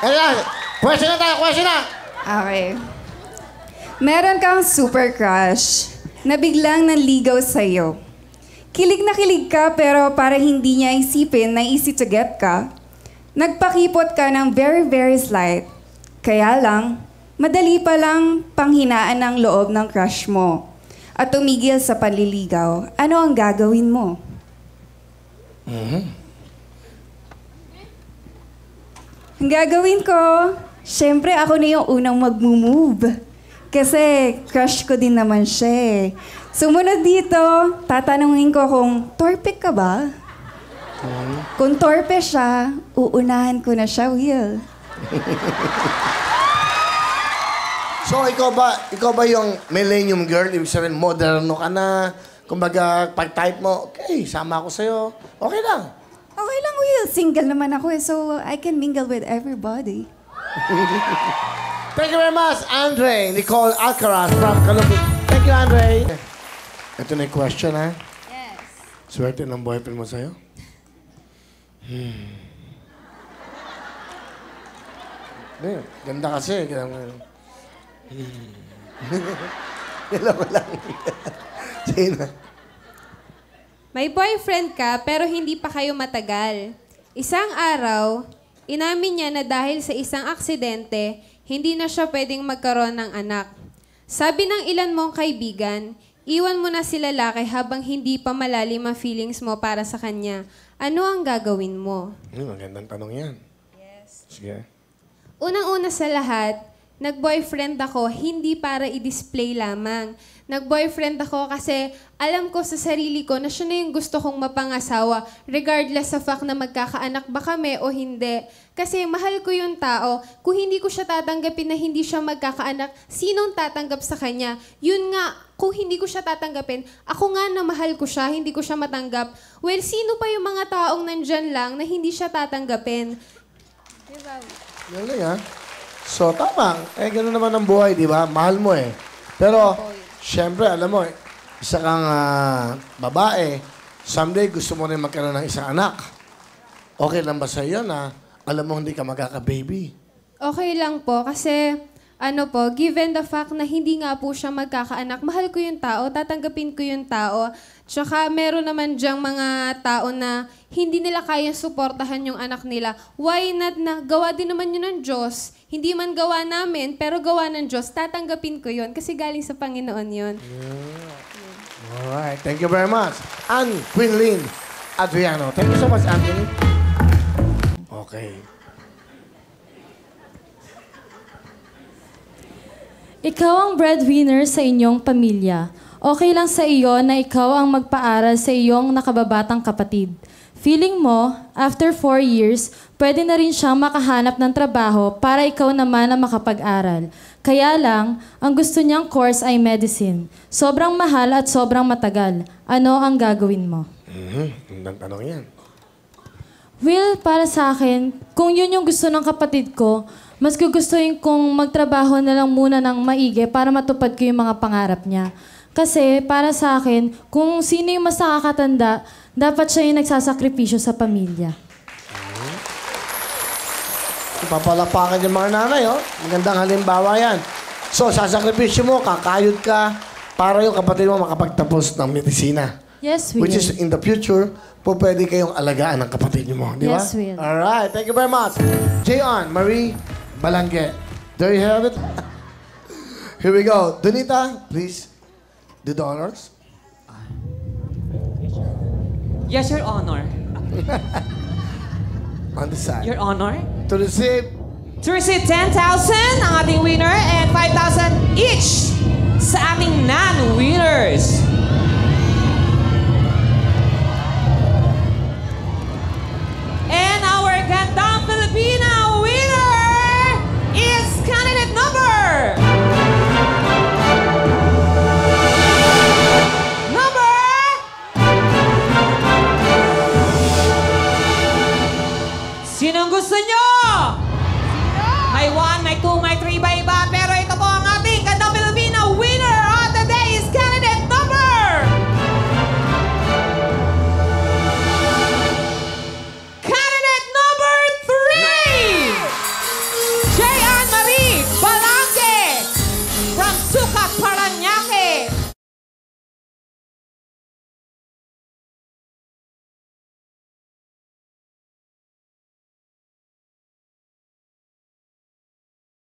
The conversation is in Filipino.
Ayan, question na tayo, question na. Okay. Meron kang super crush na biglang nanligaw sa'yo. Kilig na kilig ka pero para hindi niya isipin na easy to get ka, nagpakipot ka ng very, very slight. Kaya lang, madali pa lang panghinaan ng loob ng crush mo at tumigil sa panliligaw. Ano ang gagawin mo? Ang gagawin ko, syempre ako na yung unang mag-move. Kasi crush ko din naman siya eh. Sumunod dito, tatanungin ko kung torpe ka ba? Kung torpe siya, uunahan ko na siya, Will. So, ikaw ba yung millennium girl? Ibig sabihin, moderno ka na. Kumbaga, pag-type mo, okay, sama ako sa'yo. Okay lang. Okay lang, Will. Single naman ako eh, so I can mingle with everybody. Thank you very much, Andre. Nicole Alcaraz from Caloocan. Thank you, Andre. Ito na yung question, ha? Yes. Swerte ng boyfriend mo sa'yo? Ganda kasi. Kailangan mo lang. Sige na. May boyfriend ka pero hindi pa kayo matagal. Isang araw, inamin niya na dahil sa isang aksidente, hindi na siya pwedeng magkaroon ng anak. Sabi ng ilan mong kaibigan, iwan mo na si lalaki habang hindi pa malalim ang feelings mo para sa kanya. Ano ang gagawin mo? Magandang tanong yan. Yes. Sige. Unang-una sa lahat, nag-boyfriend ako hindi para i-display lamang. Nag-boyfriend ako kasi alam ko sa sarili ko na siya na yung gusto kong mapangasawa regardless sa fact na magkakaanak ba kami o hindi. Kasi mahal ko yung tao. Kung hindi ko siya tatanggapin na hindi siya magkakaanak, sinong tatanggap sa kanya? Yun nga, kung hindi ko siya tatanggapin, ako nga na mahal ko siya, hindi ko siya matanggap. Well, sino pa yung mga taong nandyan lang na hindi siya tatanggapin? Diba? Yan lang, ha? So, tama. Gano'n naman ang buhay, di ba? Mahal mo eh. Pero, syempre, alam mo, isa kang babae, someday gusto mo rin magkaroon ng isang anak. Okay lang ba sa iyo na alam mo hindi ka magkaka-baby? Okay lang po kasi given the fact na hindi nga po siya magkakaanak, mahal ko yung tao, tatanggapin ko yung tao. Tsaka meron naman diyang mga tao na hindi nila kaya suportahan yung anak nila. Why not na gawa din naman yun ng Diyos? Hindi man gawa namin, pero gawa ng Diyos, tatanggapin ko yun kasi galing sa Panginoon yun. Alright, thank you very much. Anne Quinlin Adriano. Thank you so much, Anthony. Okay. Ikaw ang breadwinner sa inyong pamilya. Okay lang sa iyo na ikaw ang magpaaral sa iyong nakababatang kapatid. Feeling mo, after 4 years, pwede na rin siyang makahanap ng trabaho para ikaw naman ang makapag-aral. Kaya lang, ang gusto niyang course ay medicine. Sobrang mahal at sobrang matagal. Ano ang gagawin mo? Ang tanong yan. Will, para sa akin, kung yun yung gusto ng kapatid ko, mas gugustuhin kong magtrabaho na lang muna ng maigi para matupad ko yung mga pangarap niya. Kasi para sa akin, kung sino yung mas nakakatanda, dapat siya yung nagsasakripisyo sa pamilya. Papalapakan yung mga nanay, oh. Magandang halimbawa yan. So, sasakripisyo mo, kakayod ka, para yung kapatid mo makapagtapos ng medisina. Yes, Will. Which is, in the future, pwede kayong alagaan ng kapatid mo, di ba? Yes, Will. Alright, thank you very much. Jayon, Marie Balangue. There you have it. Here we go. Donita, please. Do the honors. Yes, Your Honor. On the side. Your Honor. To receive. To receive 10,000 ang ating winner and 5,000 each sa ating non-winners. And our Gandang Filipina winner is candidate number... Sinong gusto nyo? May 1, may 2, may 3 ba iba?